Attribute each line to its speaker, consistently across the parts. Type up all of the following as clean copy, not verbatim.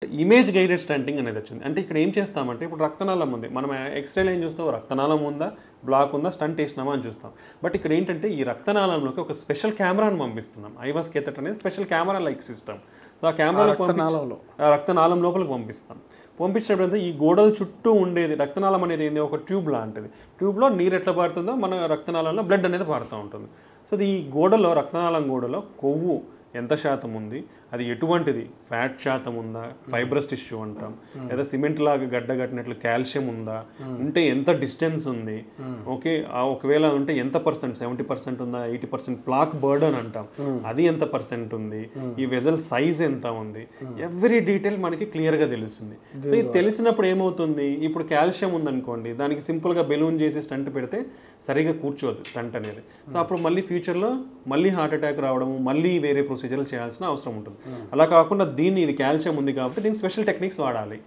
Speaker 1: Image guided stunting అనేది వచ్చింది. అంటే ఇక్కడ ఏం చేస్తామంటే ఇప్పుడు రక్తనాళం ఉంది. మనం ఎక్స్‌రేలో ఏం చూస్తాం, రక్తనాళం ఉందా, బ్లాక్ ఉందా, స్టంట్ ఏసినామా అని చూస్తాం. బట్ ఇక్కడ ఏంటంటే ఈ రక్తనాళంలోకి ఒక స్పెషల్ కెమెరాను పంపిస్తున్నాం. ఐవాస్ కేథెటర్ అనేది special camera like system. So ఆ కెమెరాలో రక్తనాళం లోపలికి పంపిస్తాం. పంపించినప్పుడు ఈ గోడల చుట్టూ ఉండేది రక్తనాళం అనేది ఏంది, ఒక ట్యూబ్ లాంటిది. ట్యూబ్లో నీరు ఎట్లా పారుతుందో మన రక్తనాళంలో బ్లడ్ అనేది పారుతూ ఉంటుంది. సో ఈ గోడలో, రక్తనాళం గోడలో కొవ్వు ఎంత శాతం ఉంది, అది ఎటువంటిది, ఫ్యాట్ శాతం ఉందా, ఫైబ్రస్ టిష్యూ అంటాం, లేదా సిమెంట్ లాగా గడ్డ కట్టినట్లు కాల్షియం ఉందా, ఉంటే ఎంత డిస్టెన్స్ ఉంది, ఓకే ఒకవేళ ఉంటే ఎంత పర్సెంట్, 70% ఉందా, 80% ప్లాక్ బర్డన్ అంటాం, అది ఎంత పర్సెంట్ ఉంది, ఈ వెజల్ సైజ్ ఎంత ఉంది, ఎవ్రీ డీటెయిల్ మనకి క్లియర్గా తెలుస్తుంది. సో ఇది తెలిసినప్పుడు ఏమవుతుంది, ఇప్పుడు కాల్షియం ఉందనుకోండి, దానికి సింపుల్గా బెలూన్ చేసి స్టంట్ పెడితే సరిగా కూర్చోదు స్టంట్ అనేది. సో అప్పుడు మళ్ళీ ఫ్యూచర్లో మళ్ళీ హార్ట్ అటాక్ రావడము, మళ్ళీ వేరే ప్రొసీజర్లు చేయాల్సిన అవసరం ఉంటుంది. అలా కాకుండా దీన్ని, ఇది కాల్షియం ఉంది కాబట్టి దీనికి స్పెషల్ టెక్నిక్స్ వాడాలి.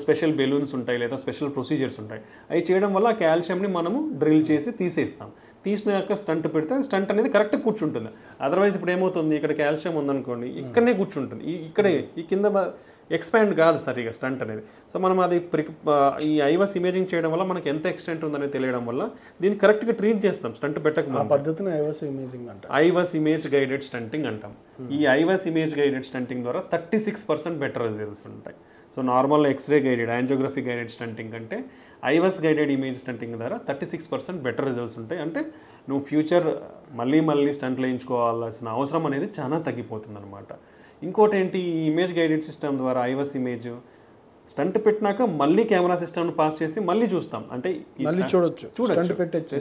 Speaker 1: స్పెషల్ బెలూన్స్ ఉంటాయి లేదా స్పెషల్ ప్రొసీజర్స్ ఉంటాయి. అవి చేయడం వల్ల ఆ కాల్షియంని మనము డ్రిల్ చేసి తీసేస్తాం. తీసినాక స్టంట్ పెడితే స్టంట్ అనేది కరెక్ట్గా కూర్చుంటుంది. అదర్వైజ్ ఇప్పుడు ఏమవుతుంది, ఇక్కడ కాల్షియం ఉందనుకోండి, ఇక్కడనే కూర్చుంటుంది, ఇక్కడే ఈ కింద ఎక్స్పాండ్ కాదు సరిగా స్టంట్ అనేది. సో మనం అది ఈ ఐవాస్ ఇమేజింగ్ చేయడం వల్ల మనకి ఎంత ఎక్స్టెంట్ ఉందనేది తెలియడం వల్ల దీన్ని కరెక్ట్గా ట్రీట్ చేస్తాం. స్టంట్ పెట్టక
Speaker 2: పద్ధతిని ఐవాస్ ఇమేజింగ్ అంటాం.
Speaker 1: ఐవాస్ ఇమేజ్ గైడెడ్ స్టంటింగ్ అంటాం. ఈ ఐవాస్ ఇమేజ్ గైడెడ్ స్టంటింగ్ ద్వారా 36% బెటర్ రిజల్ట్స్ ఉంటాయి. So normal x-ray guided, angiography guided stenting కంటే ఐవాస్ గైడెడ్ ఇమేజ్ స్టంటింగ్ ద్వారా 36% బెటర్ రిజల్ట్స్ ఉంటాయి. అంటే నువ్వు ఫ్యూచర్ మళ్ళీ స్టంట్లు వేయించుకోవాల్సిన అవసరం అనేది చాలా తగ్గిపోతుంది అనమాట. ఇంకోటి ఏంటి, ఈ ఇమేజ్ గైడెడ్ సిస్టమ్ ద్వారా ఐవాస్ ఇమేజ్ స్టంట్ పెట్టినాక మళ్ళీ కెమెరా సిస్టమ్ను పాస్ చేసి మళ్ళీ చూస్తాం. అంటే
Speaker 2: చూడొచ్చు,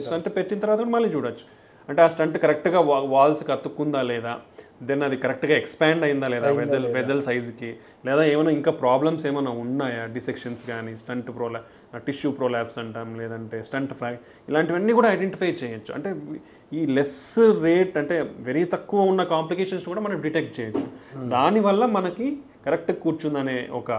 Speaker 1: స్టంట్ పెట్టిన తర్వాత మళ్ళీ చూడొచ్చు. అంటే ఆ స్టంట్ కరెక్ట్గా వాల్స్కి అతుక్కుందా లేదా, దెన్ అది కరెక్ట్గా ఎక్స్పాండ్ అయిందా లేదా వెజల్ సైజుకి, లేదా ఏమైనా ఇంకా ప్రాబ్లమ్స్ ఏమైనా ఉన్నాయా, డిసెక్షన్స్ కానీ, స్టంట్ టిష్యూ ప్రోలాప్స్ అంటాం, లేదంటే స్టంట్ ఫ్రాక్, ఇలాంటివన్నీ కూడా ఐడెంటిఫై చేయొచ్చు. అంటే ఈ లెస్ రేట్, అంటే వెరీ తక్కువ ఉన్న కాంప్లికేషన్స్ కూడా మనం డిటెక్ట్ చేయొచ్చు. దానివల్ల మనకి కరెక్ట్గా కూర్చుందనే ఒక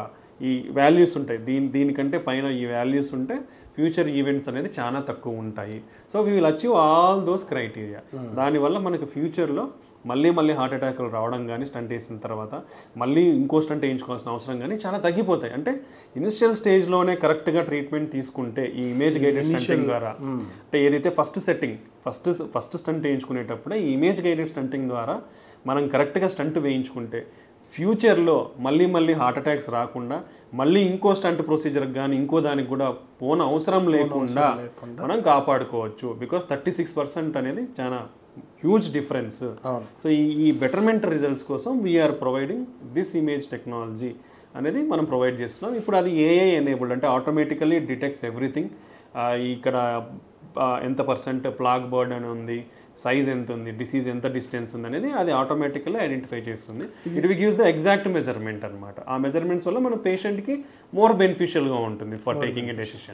Speaker 1: ఈ వాల్యూస్ ఉంటాయి. దీనికంటే పైన ఈ వాల్యూస్ ఉంటే ఫ్యూచర్ ఈవెంట్స్ అనేది చాలా తక్కువ ఉంటాయి. So we will achieve all those criteria. దానివల్ల మనకు ఫ్యూచర్లో మళ్ళీ హార్ట్ అటాక్లు రావడం కానీ, స్టంట్ వేసిన తర్వాత మళ్ళీ ఇంకో స్టంట్ వేయించుకోవాల్సిన అవసరం కానీ చాలా తగ్గిపోతాయి. అంటే ఇనిషియల్ స్టేజ్లోనే కరెక్ట్గా ట్రీట్మెంట్ తీసుకుంటే ఈ ఇమేజ్ గైడెడ్ స్టంటింగ్ ద్వారా, అంటే ఏదైతే ఫస్ట్ స్టంట్ వేయించుకునేటప్పుడే ఈ ఇమేజ్ గైడెడ్ స్టంటింగ్ ద్వారా మనం కరెక్ట్గా స్టంట్ వేయించుకుంటే ఫ్యూచర్లో మళ్ళీ హార్ట్ అటాక్స్ రాకుండా, మళ్ళీ ఇంకో స్టంట్ ప్రొసీజర్కి కానీ ఇంకో దానికి కూడా అవసరం లేకుండా మనం కాపాడుకోవచ్చు. బికాస్ 36% అనేది చాలా హ్యూజ్ డిఫరెన్స్. సో ఈ బెటర్మెంట్ రిజల్ట్స్ కోసం we are providing this image technology అనేది మనం ప్రొవైడ్ చేస్తున్నాం. ఇప్పుడు అది ఏఐ ఎనేబుల్డ్, అంటే ఆటోమేటికల్లీ డిటెక్ట్స్ ఎవ్రీథింగ్. ఇక్కడ ఎంత పర్సెంట్ ప్లాక్ బర్డన్ ఉంది, సైజ్ ఎంత ఉంది, డిసీజ్ ఎంత డిస్టెన్స్ ఉంది అనేది అది ఆటోమేటికల్లీ ఐడెంటిఫై చేస్తుంది. It we gives the exact measurement అనమాట. ఆ మెజర్మెంట్స్ వల్ల మన పేషెంట్కి మోర్ బెనిఫిషియల్గా ఉంటుంది ఫర్ టేకింగ్ ఎ డెసిషన్.